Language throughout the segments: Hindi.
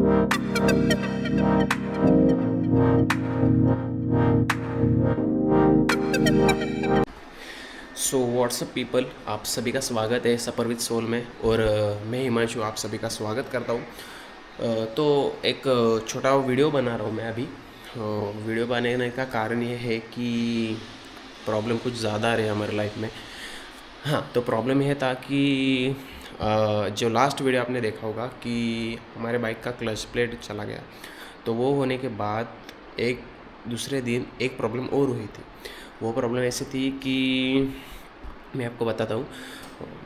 सो व्हाट्सअप पीपल, आप सभी का स्वागत है सफ़र विद सोल में। और मैं हिमांशु आप सभी का स्वागत करता हूँ। तो एक छोटा वीडियो बना रहा हूँ मैं अभी। वीडियो बनाने का कारण ये है कि प्रॉब्लम कुछ ज़्यादा आ रही है हमारे लाइफ में। हाँ, तो प्रॉब्लम यह था कि जो लास्ट वीडियो आपने देखा होगा कि हमारे बाइक का क्लच प्लेट चला गया। तो वो होने के बाद एक दूसरे दिन एक प्रॉब्लम और हुई थी। वो प्रॉब्लम ऐसी थी कि मैं आपको बताता हूँ।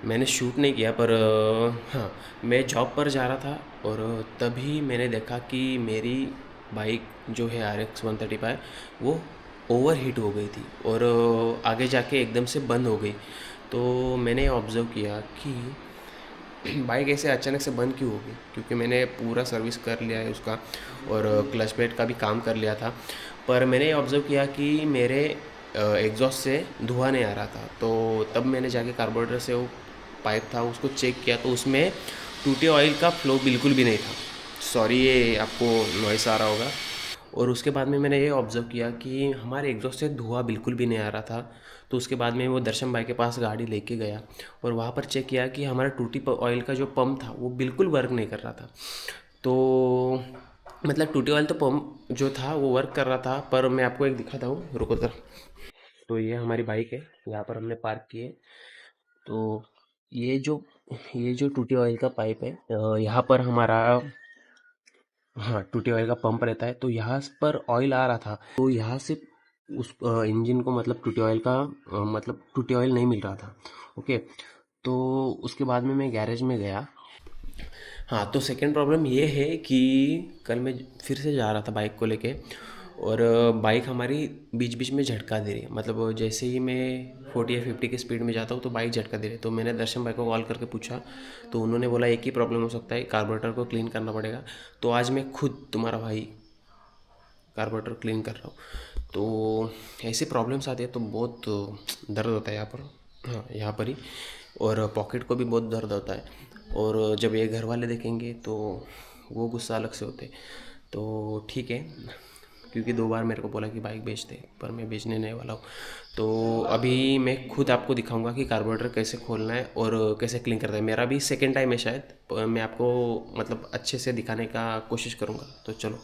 मैंने शूट नहीं किया पर हाँ, मैं जॉब पर जा रहा था और तभी मैंने देखा कि मेरी बाइक जो है RX 135 वो ओवर हीट हो गई थी और आगे जाके एकदम से बंद हो गई। तो मैंने ऑब्ज़र्व किया कि बाइक ऐसे अचानक से बंद क्यों हो गई, क्योंकि मैंने पूरा सर्विस कर लिया है उसका और क्लच प्लेट का भी काम कर लिया था। पर मैंने ऑब्ज़र्व किया कि मेरे एग्जॉस्ट से धुआं नहीं आ रहा था। तो तब मैंने जाके कार्बोरेटर से वो पाइप था उसको चेक किया, तो उसमें टूटे ऑयल का फ्लो बिल्कुल भी नहीं था। सॉरी, ये आपको नॉइस आ रहा होगा। और उसके बाद में मैंने ये ऑब्ज़र्व किया कि हमारे एग्जॉस्ट से धुआं बिल्कुल भी नहीं आ रहा था। तो उसके बाद में वो दर्शन भाई के पास गाड़ी लेके गया और वहाँ पर चेक किया कि हमारा टूटी ऑयल का जो पंप था वो बिल्कुल वर्क नहीं कर रहा था। तो मतलब टूटी ऑयल तो पंप जो था वो वर्क कर रहा था, पर मैं आपको एक दिखाता हूँ, रुको सर। तो ये हमारी बाइक है, यहाँ पर हमने पार्क की है। तो ये जो ये जो टूटी ऑयल का पाइप है, यहाँ पर हमारा, हाँ, टूटी ऑयल का पंप रहता है। तो यहाँ पर ऑयल आ रहा था, तो यहाँ से उस इंजन को मतलब टूटी ऑयल का मतलब टूटी ऑयल नहीं मिल रहा था। ओके। तो उसके बाद में मैं गैरेज में गया। हाँ, तो सेकंड प्रॉब्लम ये है कि कल मैं फिर से जा रहा था बाइक को लेके और बाइक हमारी बीच बीच में झटका दे रही है। मतलब जैसे ही मैं 40 या 50 की स्पीड में जाता हूँ तो बाइक झटका दे रही है। तो मैंने दर्शन भाई को कॉल करके पूछा, तो उन्होंने बोला एक ही प्रॉब्लम हो सकता है, कार्बोरेटर को क्लीन करना पड़ेगा। तो आज मैं खुद तुम्हारा भाई कार्बोरेटर क्लीन कर रहा हूँ। तो ऐसी प्रॉब्लम्स आती है तो बहुत दर्द होता है यहाँ पर। हाँ, यहाँ पर ही। और पॉकेट को भी बहुत दर्द होता है। और जब ये घर वाले देखेंगे तो वो गुस्सा अलग से होते। तो ठीक है, क्योंकि 2 बार मेरे को बोला कि बाइक बेच दे, पर मैं बेचने नहीं वाला हूँ। तो अभी मैं खुद आपको दिखाऊंगा कि कार्बोरेटर कैसे खोलना है और कैसे क्लीन करना है। मेरा भी सेकेंड टाइम है शायद, मैं आपको मतलब अच्छे से दिखाने का कोशिश करूँगा। तो चलो।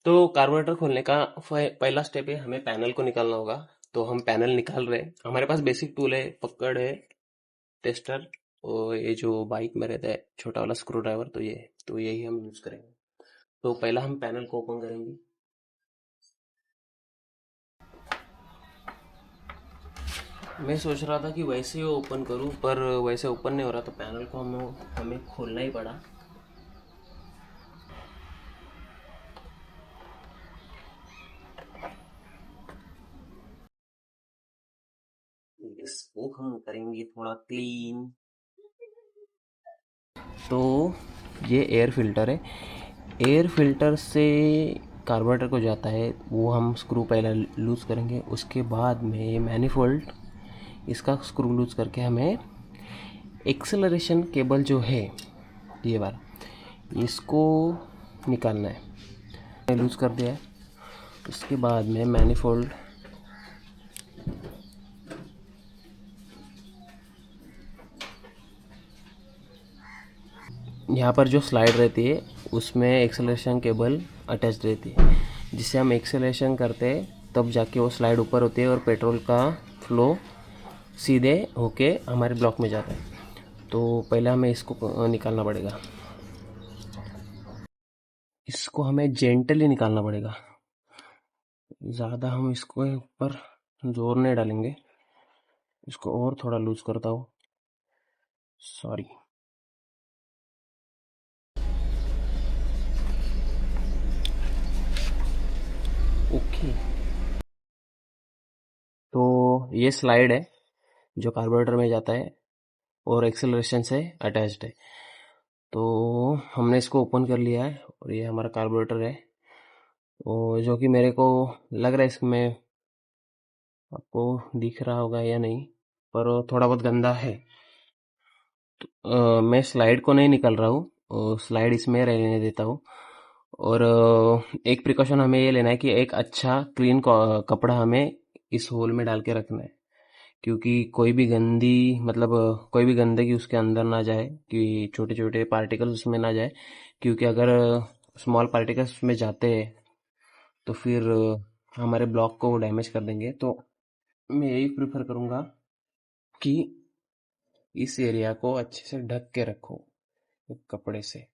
तो कार्बोरेटर खोलने का पहला स्टेप है, हमें पैनल को निकालना होगा। तो हम पैनल निकाल रहे हैं। हमारे पास बेसिक टूल है, पकड़ है, टेस्टर और ये जो बाइक में रहता है छोटा वाला स्क्रू ड्राइवर, तो ये है। तो यही हम यूज करेंगे। तो पहला हम पैनल को ओपन करेंगे। मैं सोच रहा था कि वैसे ही ओपन करूं, पर वैसे ओपन नहीं हो रहा, तो पैनल को हमें खोलना ही पड़ा। इसको हम करेंगे थोड़ा क्लीन। तो ये एयर फिल्टर है। एयर फिल्टर से कार्बोरेटर को जाता है, वो हम स्क्रू पहले लूज़ करेंगे। उसके बाद में मैनिफोल्ड, इसका स्क्रू लूज़ करके हमें एक्सेलरेशन केबल जो है ये वाला, इसको निकालना है। लूज़ कर दिया है। उसके बाद में मैनिफोल्ड, यहाँ पर जो स्लाइड रहती है उसमें एक्सेलरेशन केबल अटैच रहती है, जिससे हम एक्सेलरेशन करते हैं तब जाके वो स्लाइड ऊपर होती है और पेट्रोल का फ्लो सीधे होके हमारे ब्लॉक में जाता है। तो पहले हमें इसको निकालना पड़ेगा। इसको हमें जेंटली निकालना पड़ेगा, ज़्यादा हम इसको ऊपर जोर नहीं डालेंगे। इसको और थोड़ा लूज करता हूँ, सॉरी। ओके। तो ये स्लाइड है जो कार्बोरेटर में जाता है और एक्सेलरेशन से अटैच्ड है। तो हमने इसको ओपन कर लिया है और ये हमारा कार्बोरेटर है, और जो कि मेरे को लग रहा है इसमें, आपको दिख रहा होगा या नहीं, पर थोड़ा बहुत गंदा है। मैं स्लाइड को नहीं निकाल रहा हूँ, स्लाइड इसमें रहने देता हूँ। और एक प्रिकॉशन हमें ये लेना है कि एक अच्छा क्लीन कपड़ा हमें इस होल में डाल के रखना है, क्योंकि कोई भी गंदी मतलब कोई भी गंदगी उसके अंदर ना जाए, कि छोटे छोटे पार्टिकल्स उसमें ना जाए, क्योंकि अगर स्मॉल पार्टिकल्स उसमें जाते हैं तो फिर हमारे ब्लॉक को डैमेज कर देंगे। तो मैं यही प्रेफर करूँगा कि इस एरिया को अच्छे से ढक के रखो एक कपड़े से।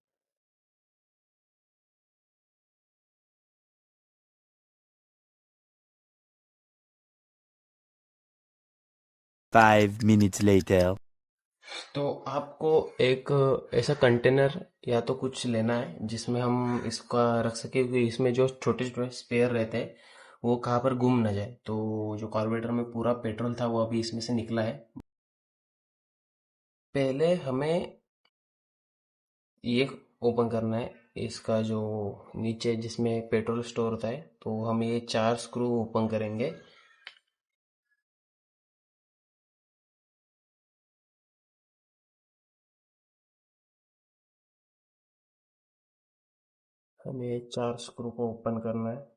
5 minutes later. तो आपको एक ऐसा कंटेनर या तो कुछ लेना है जिसमें हम इसका रख सके, क्योंकि इसमें जो छोटे छोटे स्पेयर रहते हैं वो कहाँ पर गुम ना जाए। तो जो कार्बोरेटर में पूरा पेट्रोल था वो अभी इसमें से निकला है। पहले हमें ये ओपन करना है, इसका जो नीचे जिसमें पेट्रोल स्टोर होता है, तो हम ये 4 स्क्रू ओपन करेंगे। हमें ये 4 स्क्रू को ओपन करना है।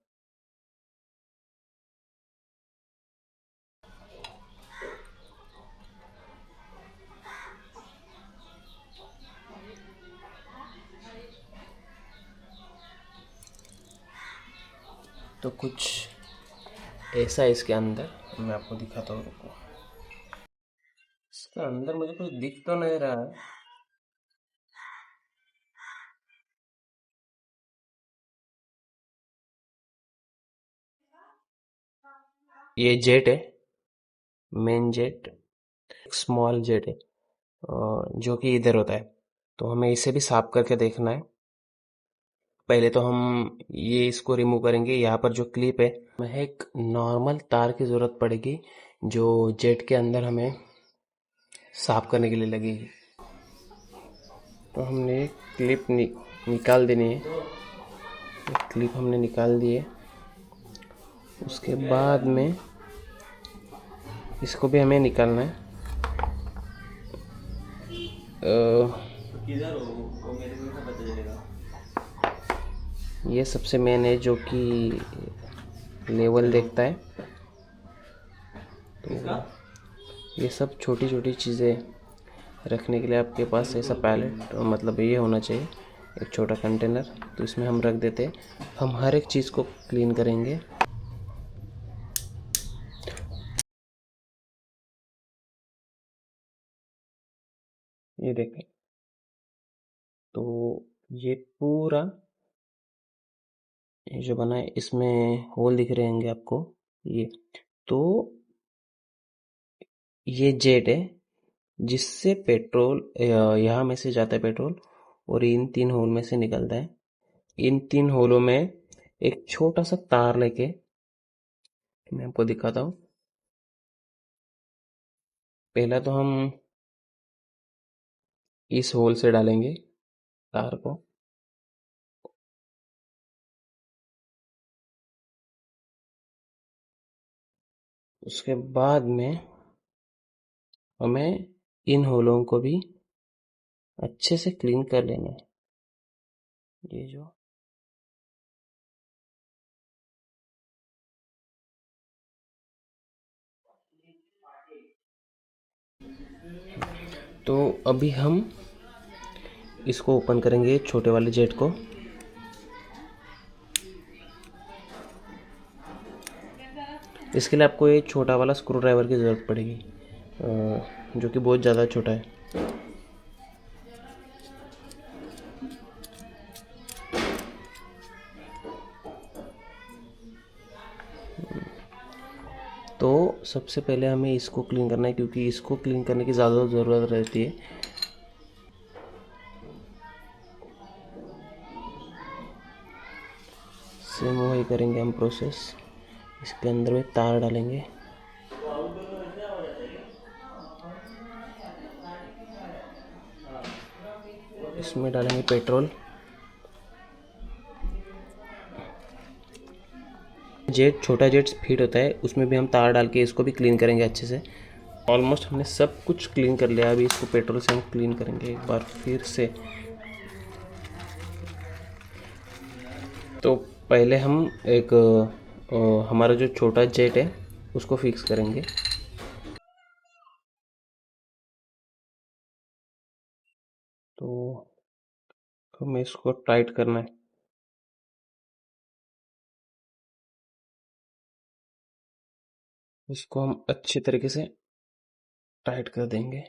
तो कुछ ऐसा है इसके अंदर, मैं आपको दिखाता हूँ। रुको। इसके अंदर मुझे कुछ दिख तो नहीं रहा है। ये जेट है, मेन जेट, स्मॉल जेट है, जो कि इधर होता है। तो हमें इसे भी साफ करके देखना है। पहले तो हम ये इसको रिमूव करेंगे। यहाँ पर जो क्लिप है, हमें एक नॉर्मल तार की ज़रूरत पड़ेगी जो जेट के अंदर हमें साफ करने के लिए लगेगी। तो हमने क्लिप निकाल देनी है। क्लिप हमने निकाल दी है। उसके बाद में इसको भी हमें निकालना है। ये सबसे मेन है जो कि लेवल देखता है। तो ये सब छोटी छोटी चीज़ें रखने के लिए आपके पास ऐसा पैलेट मतलब ये होना चाहिए, एक छोटा कंटेनर। तो इसमें हम रख देते हैं। हम हर एक चीज़ को क्लीन करेंगे। ये देखें, तो ये पूरा ये जो बना है इसमें होल दिख रहे होंगे आपको। ये तो ये जेट है जिससे पेट्रोल यहाँ में से जाता है पेट्रोल, और इन 3 होल में से निकलता है। इन 3 होलों में एक छोटा सा तार लेके मैं आपको दिखाता हूँ। पहला तो हम इस होल से डालेंगे तार को। उसके बाद में हमें इन होलों को भी अच्छे से क्लीन कर लेना है। ये जो तो अभी हम इसको ओपन करेंगे, छोटे वाले जेट को। इसके लिए आपको एक छोटा वाला स्क्रू ड्राइवर की ज़रूरत पड़ेगी, जो कि बहुत ज़्यादा छोटा है। तो सबसे पहले हमें इसको क्लीन करना है, क्योंकि इसको क्लीन करने की ज़्यादा ज़रूरत रहती है। सेम वही करेंगे हम प्रोसेस। इसके अंदर में तार डालेंगे। इसमें डालेंगे पेट्रोल। जेट छोटा जेट फिट होता है, उसमें भी हम तार डाल के इसको भी क्लीन करेंगे अच्छे से। ऑलमोस्ट हमने सब कुछ क्लीन कर लिया। अभी इसको पेट्रोल से हम क्लीन करेंगे एक बार फिर से। तो पहले हम एक हमारा जो छोटा जेट है उसको फिक्स करेंगे। तो हमें इसको टाइट करना है। इसको हम अच्छे तरीके से टाइट कर देंगे।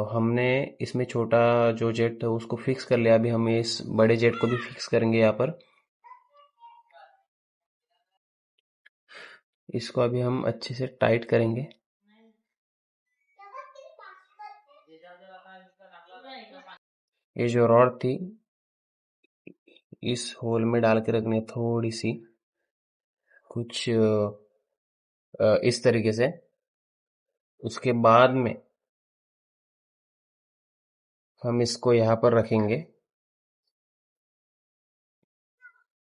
हमने इसमें छोटा जो जेट था उसको फिक्स कर लिया। अभी हम इस बड़े जेट को भी फिक्स करेंगे यहाँ पर। इसको अभी हम अच्छे से टाइट करेंगे। ये जो रॉड थी इस होल में डाल के रखनी है थोड़ी सी, कुछ इस तरीके से। उसके बाद में हम इसको यहाँ पर रखेंगे।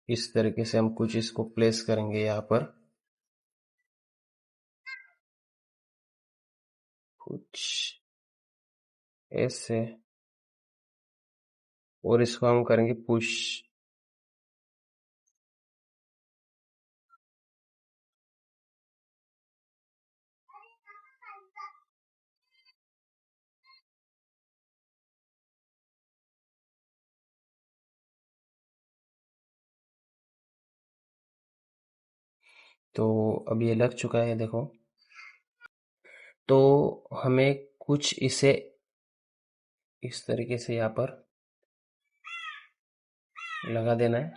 इस तरीके से हम कुछ इसको प्लेस करेंगे यहाँ पर, कुछ ऐसे, और इसको हम करेंगे पुश। तो अब ये लग चुका है, देखो। तो हमें कुछ इसे इस तरीके से यहाँ पर लगा देना है,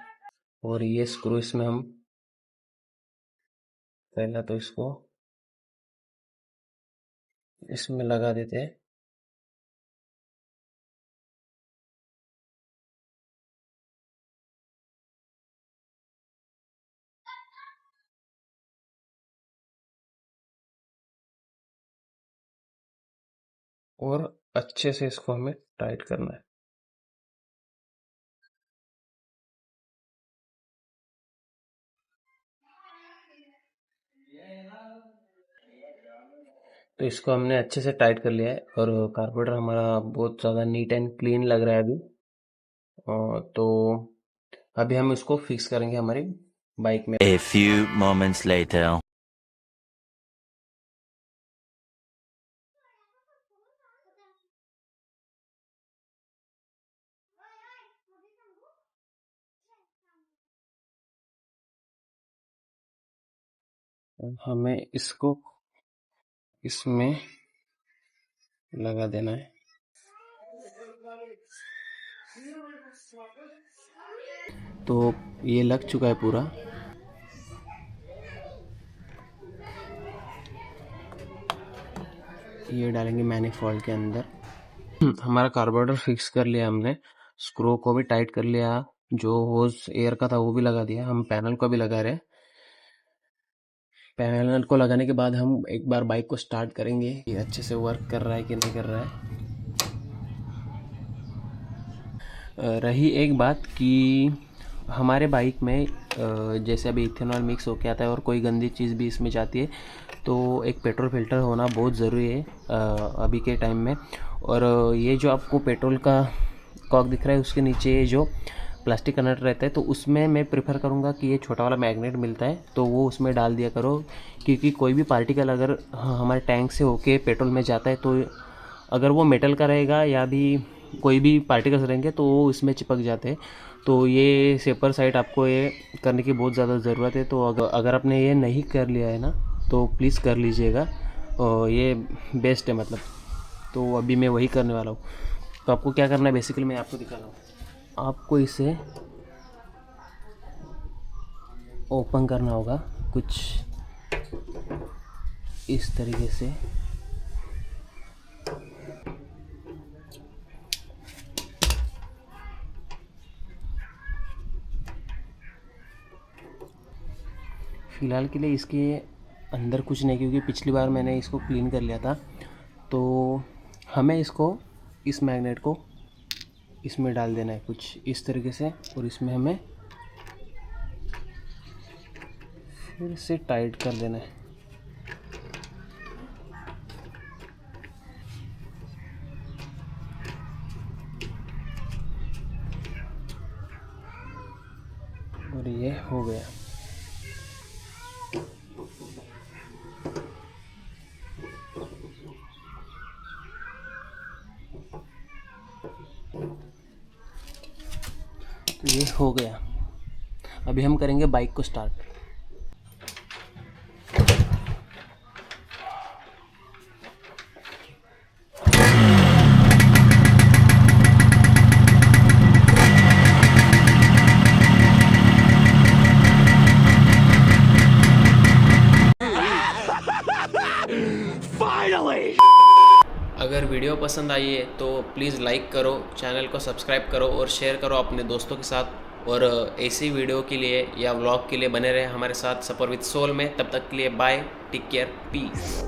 और ये स्क्रू इसमें हम पहला तो इसको इसमें लगा देते हैं। और अच्छे से इसको हमें टाइट करना है। तो इसको हमने अच्छे से टाइट कर लिया है, और कार्बोरेटर हमारा बहुत ज़्यादा नीट एंड क्लीन लग रहा है अभी। तो अभी हम इसको फिक्स करेंगे हमारी बाइक में। A few moments later. हमें इसको इसमें लगा देना है। तो ये लग चुका है पूरा। ये डालेंगे मैनिफोल्ड के अंदर। हमारा कार्बोरेटर फिक्स कर लिया हमने, स्क्रू को भी टाइट कर लिया, जो होज एयर का था वो भी लगा दिया, हम पैनल को भी लगा रहे हैं। पैनल को लगाने के बाद हम एक बार बाइक को स्टार्ट करेंगे, ये अच्छे से वर्क कर रहा है कि नहीं कर रहा है। रही एक बात कि हमारे बाइक में जैसे अभी इथेनॉल मिक्स होके आता है और कोई गंदी चीज़ भी इसमें जाती है, तो एक पेट्रोल फिल्टर होना बहुत ज़रूरी है अभी के टाइम में। और ये जो आपको पेट्रोल का कॉक दिख रहा है उसके नीचे ये जो प्लास्टिक का नट रहता है, तो उसमें मैं प्रेफर करूँगा कि ये छोटा वाला मैग्नेट मिलता है तो वो उसमें डाल दिया करो, क्योंकि कोई भी पार्टिकल अगर हमारे टैंक से होके पेट्रोल में जाता है तो अगर वो मेटल का रहेगा या भी कोई भी पार्टिकल्स रहेंगे तो वो इसमें चिपक जाते हैं। तो ये सेपर साइड आपको ये करने की बहुत ज़्यादा ज़रूरत है। तो अगर आपने ये नहीं कर लिया है ना तो प्लीज़ कर लीजिएगा, और ये बेस्ट है मतलब। तो अभी मैं वही करने वाला हूँ। तो आपको क्या करना है बेसिकली मैं आपको दिखा रहा हूँ। आपको इसे ओपन करना होगा कुछ इस तरीके से। फ़िलहाल के लिए इसके अंदर कुछ नहीं, क्योंकि पिछली बार मैंने इसको क्लीन कर लिया था। तो हमें इसको इस मैग्नेट को इसमें डाल देना है कुछ इस तरीके से, और इसमें हमें फिर से टाइट कर देना है। ये हो गया। तो ये हो गया। अभी हम करेंगे बाइक को स्टार्ट। अगर वीडियो पसंद आई है तो प्लीज़ लाइक करो, चैनल को सब्सक्राइब करो और शेयर करो अपने दोस्तों के साथ। और ऐसी वीडियो के लिए या व्लॉग के लिए बने रहे हमारे साथ सफ़र विद सोल में। तब तक के लिए बाय, टेक केयर, पीस।